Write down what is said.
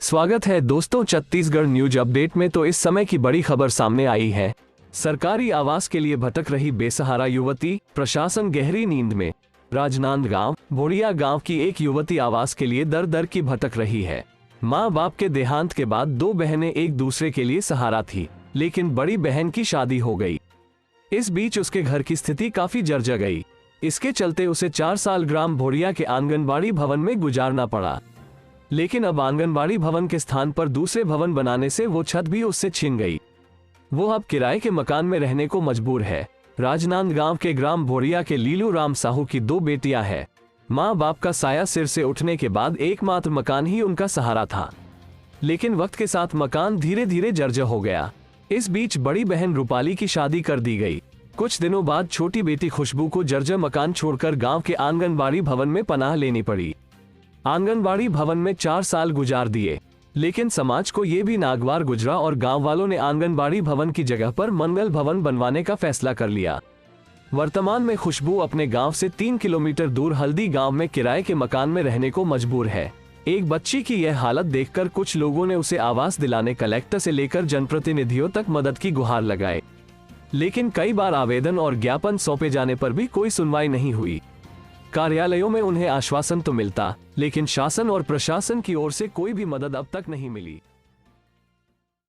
स्वागत है दोस्तों छत्तीसगढ़ न्यूज अपडेट में। तो इस समय की बड़ी खबर सामने आई है। सरकारी आवास के लिए भटक रही बेसहारा युवती, प्रशासन गहरी नींद में। राजनांदगांव भोड़िया गांव की एक युवती आवास के लिए दर दर की भटक रही है। माँ बाप के देहांत के बाद दो बहनें एक दूसरे के लिए सहारा थी, लेकिन बड़ी बहन की शादी हो गई। इस बीच उसके घर की स्थिति काफी जर्जर गई। इसके चलते उसे 4 साल ग्राम भोड़िया के आंगनबाड़ी भवन में गुजारना पड़ा। लेकिन अब आंगनबाड़ी भवन के स्थान पर दूसरे भवन बनाने से वो छत भी उससे छिन गई। वो अब किराए के मकान में रहने को मजबूर है। राजनांदगांव के ग्राम भोड़िया के लीलू राम साहू की 2 बेटियां हैं। माँ बाप का साया सिर से उठने के बाद एकमात्र मकान ही उनका सहारा था, लेकिन वक्त के साथ मकान धीरे धीरे जर्जर हो गया। इस बीच बड़ी बहन रूपाली की शादी कर दी गई। कुछ दिनों बाद छोटी बेटी खुशबू को जर्जर मकान छोड़कर गांव के आंगनबाड़ी भवन में पनाह लेनी पड़ी। आंगनबाड़ी भवन में 4 साल गुजार दिए, लेकिन समाज को ये भी नागवार गुजरा और गांव वालों ने आंगनबाड़ी भवन की जगह पर मंगल भवन बनवाने का फैसला कर लिया। वर्तमान में खुशबू अपने गांव से 3 किलोमीटर दूर हल्दी गांव में किराए के मकान में रहने को मजबूर है। एक बच्ची की यह हालत देखकर कुछ लोगों ने उसे आवास दिलाने कलेक्टर से लेकर जनप्रतिनिधियों तक मदद की गुहार लगाए, लेकिन कई बार आवेदन और ज्ञापन सौंपे जाने पर भी कोई सुनवाई नहीं हुई। कार्यालयों में उन्हें आश्वासन तो मिलता, लेकिन शासन और प्रशासन की ओर से कोई भी मदद अब तक नहीं मिली।